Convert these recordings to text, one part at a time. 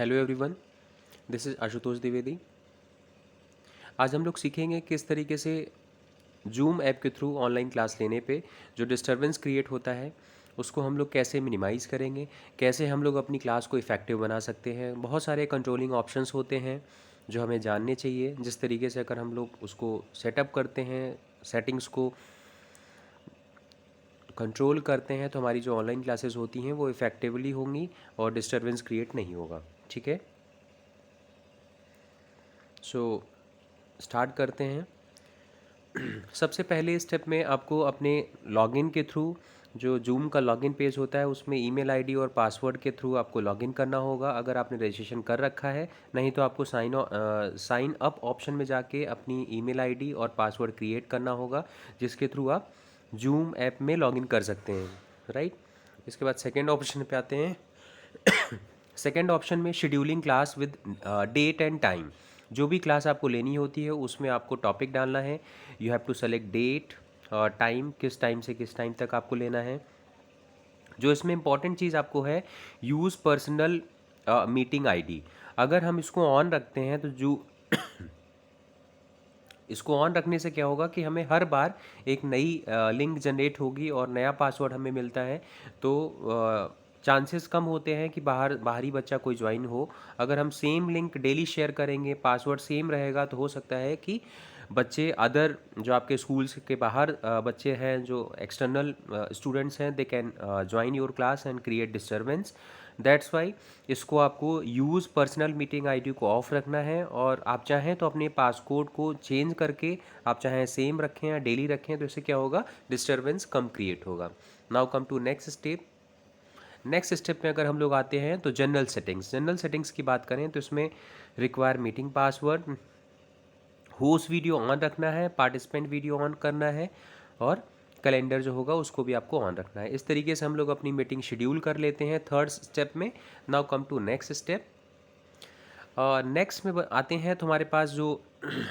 Hello everyone, this is Ashutosh Dwivedi. आज हम लोग सीखेंगे किस तरीके से जूम ऐप के थ्रू ऑनलाइन क्लास लेने पे जो डिस्टरबेंस क्रिएट होता है उसको हम लोग कैसे मिनिमाइज़ करेंगे, कैसे हम लोग अपनी क्लास को इफ़ेक्टिव बना सकते हैं। बहुत सारे कंट्रोलिंग ऑप्शंस होते हैं जो हमें जानने चाहिए। जिस तरीके से अगर हम लोग उसको सेटअप करते हैं, सेटिंग्स को कंट्रोल करते हैं, तो हमारी जो ऑनलाइन क्लासेस होती हैं वो इफ़ेक्टिवली होंगी और डिस्टरबेंस क्रिएट नहीं होगा। ठीक है, सो स्टार्ट करते हैं। सबसे पहले स्टेप में आपको अपने लॉगिन के थ्रू, जो जूम का लॉगिन पेज होता है उसमें ईमेल आईडी और पासवर्ड के थ्रू आपको लॉगिन करना होगा अगर आपने रजिस्ट्रेशन कर रखा है। नहीं तो आपको साइन अप ऑप्शन में जाके अपनी ईमेल आईडी और पासवर्ड क्रिएट करना होगा, जिसके थ्रू आप जूम ऐप में लॉगिन कर सकते हैं। राइट, इसके बाद सेकेंड ऑप्शन पे आते हैं। सेकेंड ऑप्शन में scheduling class with date and time. जो भी क्लास आपको लेनी होती है उसमें आपको टॉपिक डालना है। You have to select date और टाइम, किस टाइम से किस टाइम तक आपको लेना है। जो इसमें इंपॉर्टेंट चीज़ आपको है, यूज़ पर्सनल मीटिंग आईडी। अगर हम इसको ऑन रखते हैं तो जो इसको ऑन रखने से क्या होगा कि हमें हर बार एक नई लिंक जनरेट होगी और नया पासवर्ड हमें मिलता है। तो चांसेस कम होते हैं कि बाहरी बच्चा कोई ज्वाइन हो। अगर हम सेम लिंक डेली शेयर करेंगे, पासवर्ड सेम रहेगा, तो हो सकता है कि बच्चे अदर जो आपके स्कूल्स के बाहर बच्चे हैं, जो एक्सटर्नल स्टूडेंट्स हैं, they can join your class and create disturbance. That's why इसको आपको यूज़ पर्सनल मीटिंग आईडी को ऑफ रखना है। और आप चाहें तो अपने पासकोड को चेंज करके आप चाहें सेम रखें या डेली रखें, तो इससे क्या होगा, डिस्टर्बेंस कम क्रिएट होगा। Now come to next step. Next step में अगर हम लोग आते हैं तो जनरल सेटिंग्स की बात करें तो इसमें require meeting password, host video on रखना है, पार्टिसिपेंट वीडियो ऑन करना है और कैलेंडर जो होगा उसको भी आपको ऑन रखना है। इस तरीके से हम लोग अपनी मीटिंग शेड्यूल कर लेते हैं थर्ड स्टेप में। Now come to next step. Next में आते हैं तो हमारे पास जो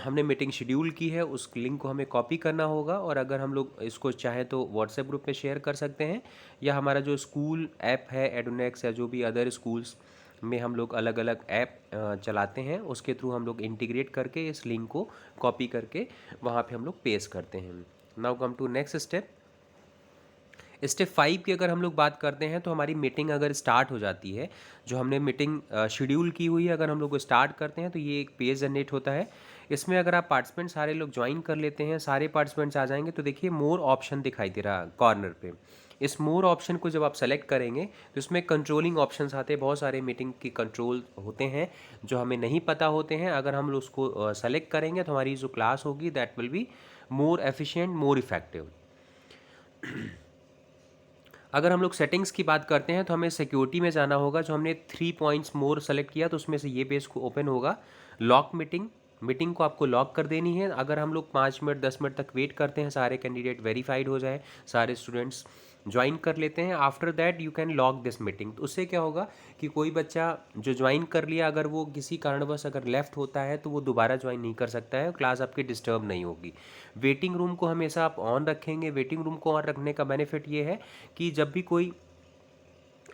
हमने मीटिंग शेड्यूल की है उस लिंक को हमें कॉपी करना होगा, और अगर हम लोग इसको चाहें तो व्हाट्सएप ग्रुप में शेयर कर सकते हैं, या हमारा जो स्कूल ऐप है एडुनेक्स या जो भी अदर स्कूल्स में हम लोग अलग अलग ऐप चलाते हैं उसके थ्रू हम लोग इंटीग्रेट करके इस लिंक को कॉपी करके वहाँ पे हम लोग पेस्ट करते हैं। Now come to next step. Step 5 की अगर हम लोग बात करते हैं तो हमारी मीटिंग अगर स्टार्ट हो जाती है, जो हमने मीटिंग शेड्यूल की हुई है, अगर हम लोग स्टार्ट करते हैं तो ये एक पेज जनरेट होता है। इसमें अगर आप पार्टिसिपेंट सारे लोग ज्वाइन कर लेते हैं, सारे पार्टिसिपेंट्स आ जाएंगे, तो देखिए मोर ऑप्शन दिखाई दे रहा है कॉर्नर पे। इस मोर ऑप्शन को जब आप सेलेक्ट करेंगे तो इसमें कंट्रोलिंग ऑप्शंस आते हैं। बहुत सारे मीटिंग के कंट्रोल होते हैं जो हमें नहीं पता होते हैं। अगर हम लोग उसको सेलेक्ट करेंगे तो हमारी जो क्लास होगी that will be more efficient, more effective. अगर हम लोग सेटिंग्स की बात करते हैं तो हमें सिक्योरिटी में जाना होगा। जो हमने 3 पॉइंट्स मोर सेलेक्ट किया तो उसमें से ये पेज को ओपन होगा। लॉक मीटिंग को आपको लॉक कर देनी है। अगर हम लोग 5 मिनट 10 मिनट तक वेट करते हैं, सारे कैंडिडेट वेरीफाइड हो जाए, सारे स्टूडेंट्स ज्वाइन कर लेते हैं, after that you can lock this meeting. तो उससे क्या होगा कि कोई बच्चा जो ज्वाइन कर लिया, अगर वो किसी कारणवश अगर लेफ्ट होता है तो वो दोबारा ज्वाइन नहीं कर सकता है, क्लास आपकी डिस्टर्ब नहीं होगी। वेटिंग रूम को हमेशा आप ऑन रखेंगे। वेटिंग रूम को ऑन रखने का बेनिफिट ये है कि जब भी कोई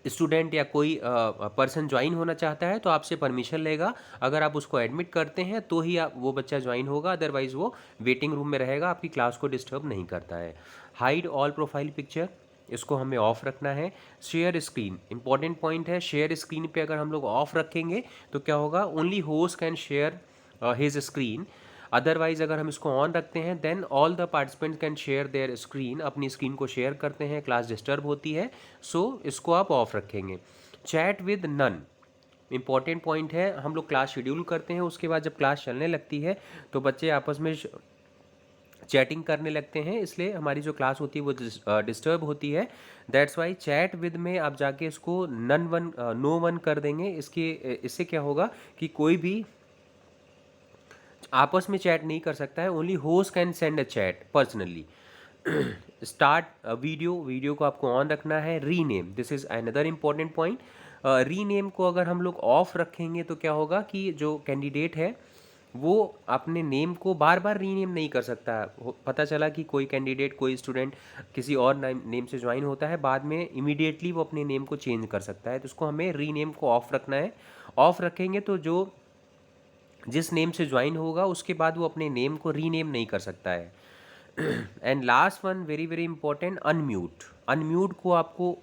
स्टूडेंट या कोई पर्सन ज्वाइन होना चाहता है तो आपसे परमिशन लेगा। अगर आप उसको एडमिट करते हैं तो ही आप वो बच्चा ज्वाइन होगा, अदरवाइज वो वेटिंग रूम में रहेगा, आपकी क्लास को डिस्टर्ब नहीं करता है। हाइड ऑल प्रोफाइल पिक्चर, इसको हमें ऑफ रखना है। शेयर स्क्रीन इंपॉर्टेंट पॉइंट है। शेयर स्क्रीन पे अगर हम लोग ऑफ रखेंगे तो क्या होगा, only host can share his screen. Otherwise अगर हम इसको ऑन रखते हैं then all the participants can share their screen, अपनी स्क्रीन को शेयर करते हैं, क्लास डिस्टर्ब होती है। सो इसको आप ऑफ रखेंगे। Chat with none important point है। हम लोग क्लास शेड्यूल करते हैं, उसके बाद जब क्लास चलने लगती है तो बच्चे आपस में चैटिंग करने लगते हैं, इसलिए हमारी जो क्लास होती है वो डिस्टर्ब होती है। दैट्स वाई चैट विद में आप जाके इसको नो वन कर देंगे। इससे क्या होगा कि कोई भी आपस में चैट नहीं कर सकता है, only host can send a chat personally. Start video को आपको ऑन रखना है। Rename, this is another important point. Rename को अगर हम लोग ऑफ रखेंगे तो क्या होगा कि जो कैंडिडेट है वो अपने नेम को बार बार रीनेम नहीं कर सकता। पता चला कि कोई कैंडिडेट, कोई स्टूडेंट किसी और नेम से ज्वाइन होता है, बाद में इमीडिएटली वो अपने नेम को चेंज कर सकता है, तो उसको हमें रीनेम को ऑफ रखना है। ऑफ रखेंगे तो जो जिस नेम से ज्वाइन होगा उसके बाद वो अपने नेम को रीनेम नहीं कर सकता है। And last one very very important, unmute. Unmute को आपको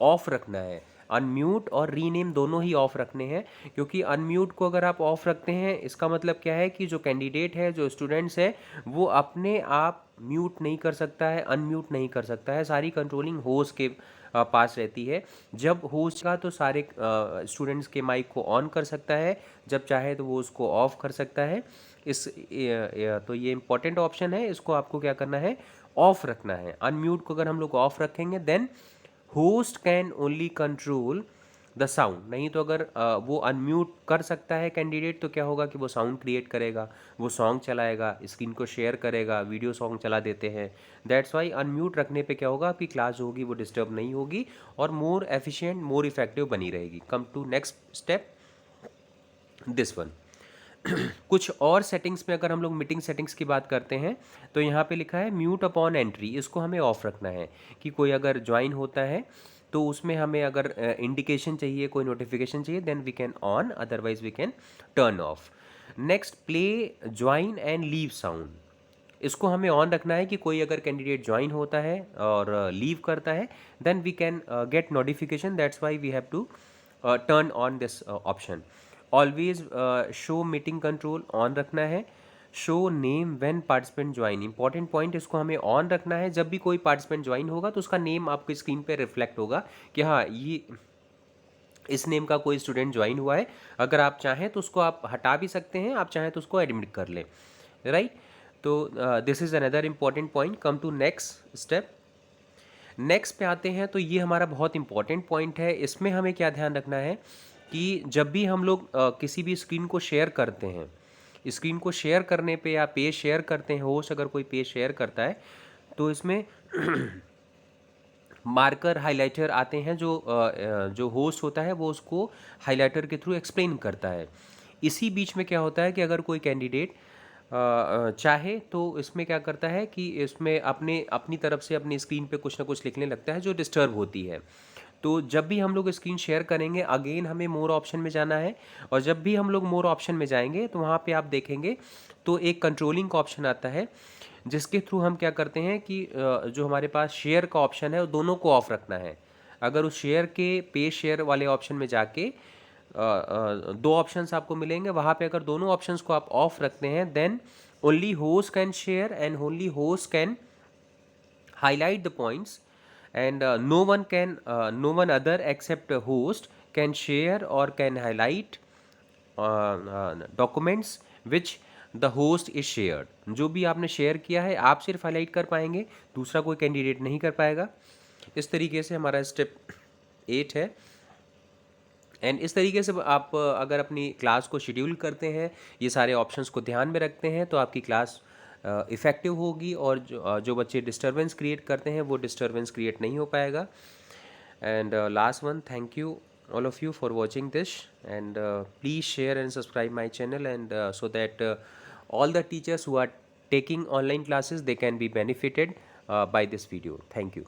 ऑफ रखना है। अनम्यूट और रीनेम दोनों ही ऑफ रखने हैं, क्योंकि अनम्यूट को अगर आप ऑफ रखते हैं इसका मतलब क्या है कि जो कैंडिडेट है, जो स्टूडेंट्स है, वो अपने आप म्यूट नहीं कर सकता है, अनम्यूट नहीं कर सकता है। सारी कंट्रोलिंग होस्ट के पास रहती है। जब होस्ट का तो सारे स्टूडेंट्स के माइक को ऑन कर सकता है, जब चाहे तो वो उसको ऑफ कर सकता है। तो ये इंपॉर्टेंट ऑप्शन है, इसको आपको क्या करना है, ऑफ रखना है। अनम्यूट को अगर हम लोग ऑफ रखेंगे then host can only control the sound. नहीं तो अगर वो अनम्यूट कर सकता है कैंडिडेट तो क्या होगा कि वो साउंड क्रिएट करेगा, वो सॉन्ग चलाएगा, स्क्रीन को शेयर करेगा, वीडियो सॉन्ग चला देते हैं। दैट्स वाई अनम्यूट रखने पे क्या होगा, आपकी क्लास जो होगी वो डिस्टर्ब नहीं होगी और मोर एफिशिएंट, मोर इफेक्टिव बनी रहेगी। Come to next step, this one. कुछ और सेटिंग्स में अगर हम लोग मीटिंग सेटिंग्स की बात करते हैं तो यहाँ पे लिखा है म्यूट अपॉन एंट्री। इसको हमें ऑफ रखना है कि कोई अगर ज्वाइन होता है तो उसमें हमें अगर इंडिकेशन चाहिए, कोई नोटिफिकेशन चाहिए, then we can on, otherwise we can turn off. Next, play join and leave sound. इसको हमें ऑन रखना है कि कोई अगर कैंडिडेट ज्वाइन होता है और लीव करता है then we can get notification. That's why we have to turn on this option. Always show meeting control on रखना है। Show name when participant join, important point, इसको हमें ऑन रखना है। जब भी कोई पार्टिसिपेंट ज्वाइन होगा तो उसका नेम आपकी स्क्रीन पे रिफ्लेक्ट होगा कि हाँ, ये इस नेम का कोई स्टूडेंट ज्वाइन हुआ है। अगर आप चाहें तो उसको आप हटा भी सकते हैं, आप चाहें तो उसको एडमिट कर लें, राइट। तो this is another important point. Come to next step. Next पे आते हैं तो ये हमारा बहुत इंपॉर्टेंट पॉइंट है। इसमें हमें क्या ध्यान रखना है कि जब भी हम लोग किसी भी स्क्रीन को शेयर करते हैं, स्क्रीन को शेयर करने पे या पेज शेयर करते हैं, होस्ट अगर कोई पेज शेयर करता है तो इसमें मार्कर हाइलाइटर आते हैं, जो होस्ट होता है वो उसको हाइलाइटर के थ्रू एक्सप्लेन करता है। इसी बीच में क्या होता है कि अगर कोई कैंडिडेट चाहे तो इसमें क्या करता है कि इसमें अपनी तरफ से अपनी स्क्रीन पे कुछ ना कुछ लिखने लगता है जो डिस्टर्ब होती है। तो जब भी हम लोग स्क्रीन शेयर करेंगे अगेन हमें मोर ऑप्शन में जाना है, और जब भी हम लोग मोर ऑप्शन में जाएंगे तो वहाँ पे आप देखेंगे तो एक कंट्रोलिंग का ऑप्शन आता है, जिसके थ्रू हम क्या करते हैं कि जो हमारे पास शेयर का ऑप्शन है वो दोनों को ऑफ रखना है। अगर उस शेयर के पेज शेयर वाले ऑप्शन में जाके दो ऑप्शंस आपको मिलेंगे, वहाँ पे अगर दोनों ऑप्शंस को आप ऑफ रखते हैं then only host can share and only host can highlight the points, and no one other except a host can share or can highlight documents which the host is shared। जो भी आपने share किया है आप सिर्फ highlight कर पाएंगे, दूसरा कोई कैंडिडेट नहीं कर पाएगा। इस तरीके से हमारा स्टेप 8 है। एंड इस तरीके से आप अगर अपनी क्लास को शेड्यूल करते हैं, ये सारे ऑप्शंस को ध्यान में रखते हैं, तो आपकी क्लास इफ़ेक्टिव होगी और जो बच्चे डिस्टर्बेंस क्रिएट करते हैं वो डिस्टर्बेंस क्रिएट नहीं हो पाएगा। And last one, thank you all of you for watching this, and please share and subscribe my channel, and so that all the teachers who are taking online classes they can be benefited by this video. Thank you.